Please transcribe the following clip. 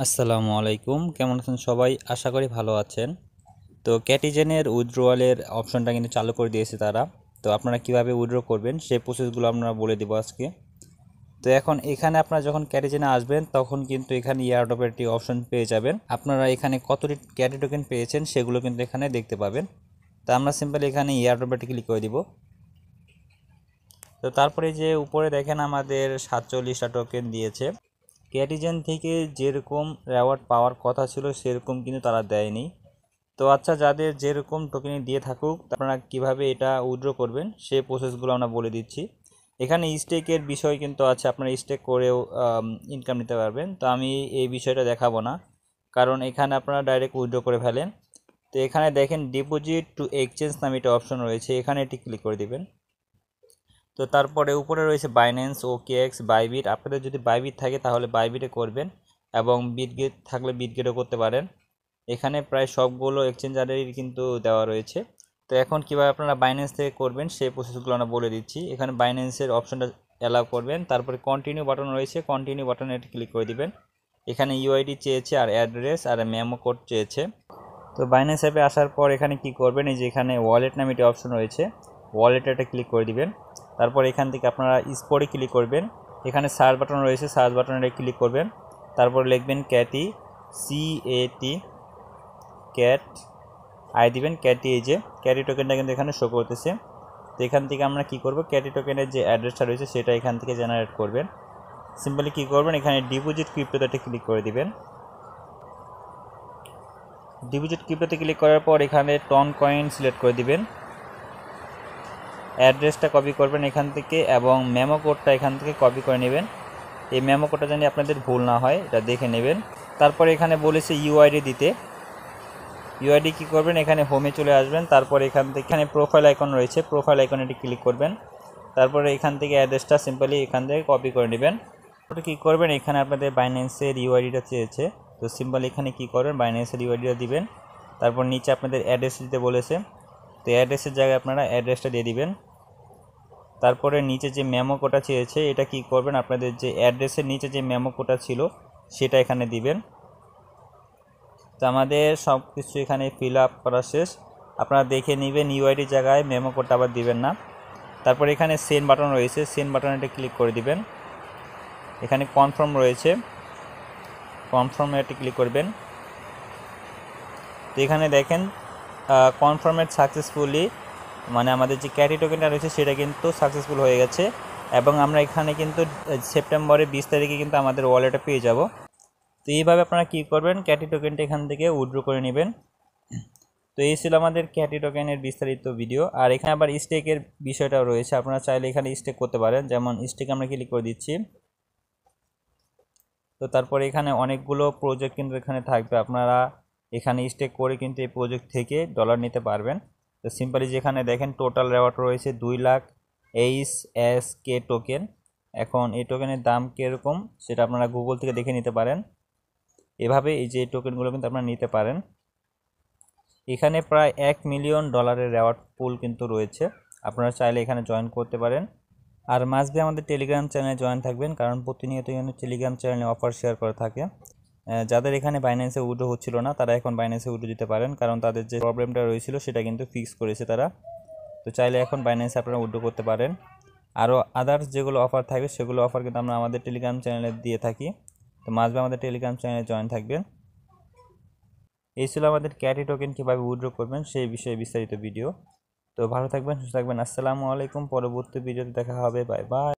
আসসালামু আলাইকুম, কেমন আছেন সবাই? আশা করি ভালো আছেন। তো ক্যাটিজেনের উইথড্রয়ালের অপশনটা কিন্তু চালু করে দিয়েছে তারা। তো আপনারা কিভাবে উইথড্র করবেন সেই প্রসেসগুলো আমরা বলে দেবো আজকে। তো এখন এখানে আপনারা যখন ক্যাটিজেনে আসবেন তখন কিন্তু এখানে এয়ারড্রপের একটি অপশন পেয়ে যাবেন। আপনারা এখানে কতটি ক্যাটি টোকেন পেয়েছেন সেগুলো কিন্তু এখানে দেখতে পাবেন। তো আমরা সিম্পলি এখানে এয়ারড্রপে ক্লিক করে দিব। তো তারপরে যে উপরে দেখেন আমাদের 47টা টোকেন দিয়েছে। ক্যাটিজেন থেকে যেরকম রেওয়ার্ড পাওয়ার কথা ছিল সেরকম কিন্তু তারা দেয়নি। তো আচ্ছা, যাদের যেরকম টোকেন দিয়ে থাকুক আপনারা কিভাবে এটা উইথড্র করবেন সেই প্রসেসগুলো আমরা বলে দিচ্ছি। এখানে স্টেকের বিষয় কিন্তু আছে, আপনারা স্টেক করেও ইনকাম নিতে পারবেন। তো আমি এই বিষয়টা দেখাবো না, কারণ এখানে আপনারা ডাইরেক্ট উইথড্র করে ফেলেন। তো এখানে দেখেন ডিপোজিট টু এক্সচেঞ্জ নামে একটা অপশন রয়েছে, এখানে এটি ক্লিক করে দিবেন। তো তারপরে উপরে রয়েছে বাইন্যান্স, ওকেএক্স, বাইবিট। আপনাদের যদি বাইবিট থাকে তাহলে বাইবিটে করবেন, এবং বিটগেট থাকলে বিটগেটও করতে পারেন। এখানে প্রায় সবগুলো এক্সচেঞ্জারেরই কিন্তু দেওয়া রয়েছে। তো এখন কীভাবে আপনারা বাইন্যান্স থেকে করবেন সেই প্রসেসগুলো আমরা বলে দিচ্ছি। এখানে বাইন্যান্সের অপশনটা অ্যালাউ করবেন, তারপরে কন্টিনিউ বাটন রয়েছে, কন্টিনিউ বাটনে ক্লিক করে দিবেন। এখানে ইউআইডি চেয়েছে, আর অ্যাড্রেস আর মেমো কোড চেয়েছে। তো বাইন্যান্স অ্যাপে আসার পর এখানে কি করবেন, এই যে এখানে ওয়ালেট নামে একটি অপশন রয়েছে, ওয়ালেটে ক্লিক করে দিবেন। তারপর এখান থেকে আপনারা স্পোর্টে ক্লিক করবেন। এখানে সার্চ বাটন রয়েছে, সার্চ বাটনে ক্লিক করবেন। তারপর লিখবেন ক্যাটি, CAT, ক্যাট, আই দিবেন ক্যাটি। এই যে ক্যাটি টোকেনটা কিন্তু এখানে শো করতেছে। তো এখান থেকে আমরা কি করব, ক্যাটি টোকেনের যে অ্যাড্রেসটা রয়েছে সেটা এখান থেকে জেনারেট করবেন। সিম্পলি কি করবেন, এখানে ডিপোজিট ক্রিপ্টোতে ক্লিক করে দিবেন। ডিপোজিট ক্রিপ্টোতে ক্লিক করার পর এখানে টন কয়েন সিলেক্ট করে দিবেন। অ্যাড্রেসটা কপি করবেন এখান থেকে, এবং মেমো কোডটা এখান থেকে কপি করে নেবেন। এই মেমো কোডটা জানি আপনাদের ভুল না হয় এটা দেখে নেবেন। তারপরে এখানে বলেছে ইউআইডি দিতে। ইউআইডি কী করবেন, এখানে হোমে চলে আসবেন। তারপর এখান থেকে এখানে প্রোফাইল আইকন রয়েছে, প্রোফাইল আইকনে ক্লিক করবেন। তারপরে এখান থেকে অ্যাড্রেসটা সিম্পলি এখান থেকে কপি করে নেবেন। তারপরে কী করবেন, এখানে আপনাদের বাইন্যান্সের ইউআইডিটা চেয়েছে, তো সিম্পলি এখানে কী করবেন, বাইন্যান্সের ইউআইডিটা দিবেন। তারপর নিচে আপনাদের অ্যাড্রেস দিতে বলেছে, তো অ্যাড্রেসের জায়গায় আপনারা অ্যাড্রেসটা দিয়ে দিবেন। তারপরে নিচে যে মেমো কোডটা চেয়েছে এটা কি করবেন, আপনাদের যে অ্যাড্রেসের নিচে যে মেমো কোডটা ছিল সেটা এখানে দিবেন। তো আমাদের সব কিছু এখানে ফিল আপ করা শেষ। আপনারা দেখে নেবেন, ইউআইডি জায়গায় মেমো কোডটা আবার দিবেন না। তারপর এখানে সেন্ড বাটন রয়েছে, সেন্ড বাটনে ক্লিক করে দিবেন। এখানে কনফার্ম রয়েছে, কনফার্মে ক্লিক করবেন। তো এখানে দেখেন কনফার্মেড সাকসেসফুলি, মানে আমাদের যে ক্যাটি টোকেনটা রয়েছে সেটা কিন্তু সাকসেসফুল হয়ে গেছে, এবং আমরা এখানে কিন্তু সেপ্টেম্বরের 20 তারিখে কিন্তু আমাদের ওয়ালেটে পেয়ে যাব। তো এইভাবে আপনারা কী করবেন, ক্যাটি টোকেনটা এখান থেকে উইথড্র করে নেবেন। তো এই ছিল আমাদের ক্যাটি টোকেনের বিস্তারিত ভিডিও। আর এখানে আবার স্টেকের বিষয়টাও রয়েছে, আপনারা চাইলে এখানে স্টেক করতে পারেন। যেমন স্টেক আমরা ক্লিক করে দিচ্ছি। তো তারপরে এখানে অনেকগুলো প্রজেক্ট কিন্তু এখানে থাকবে, আপনারা এখানে স্টেক করে কিন্তু এই প্রজেক্ট থেকে ডলার নিতে পারবেন। তো সিম্পলি যেখানে দেখেন টোটাল রেওয়ার্ড রয়েছে 2 লাখ HSK টোকেন। এখন এই টোকেনের দাম কীরকম সেটা আপনারা গুগল থেকে দেখে নিতে পারেন। এভাবে এই যে টোকেনগুলো কিন্তু আপনারা নিতে পারেন। এখানে প্রায় $1 মিলিয়ন রেওয়ার্ড পুল কিন্তু রয়েছে, আপনারা চাইলে এখানে জয়েন করতে পারেন। আর মাস্ট বি আমাদের টেলিগ্রাম চ্যানেলে জয়েন থাকবেন, কারণ প্রতিনিয়ত এখানে টেলিগ্রাম চ্যানেলে অফার শেয়ার করে থাকে। যাদের এখানে বাইন্যান্সে উইথড্র হচ্ছিল না তারা এখন বাইন্যান্সে উইথড্র দিতে পারেন, কারণ তাদের যে প্রবলেমটা রয়েছিল সেটা কিন্তু ফিক্স করেছে তারা। তো চাইলে এখন বাইন্যান্সে আপনারা উইথড্র করতে পারেন। আরও আদার্স যেগুলো অফার থাকবে সেগুলো অফার কিন্তু আমরা আমাদের টেলিগ্রাম চ্যানেলে দিয়ে থাকি। তো মাস্ট বি আমাদের টেলিগ্রাম চ্যানেলে জয়েন থাকবেন। এই ছিল আমাদের ক্যাটি টোকেন কীভাবে উইথড্র করবেন সেই বিষয়ে বিস্তারিত ভিডিও। তো ভালো থাকবেন, সুস্থ থাকবেন। আসসালামু আলাইকুম, পরবর্তী ভিডিওতে দেখা হবে। Bye bye.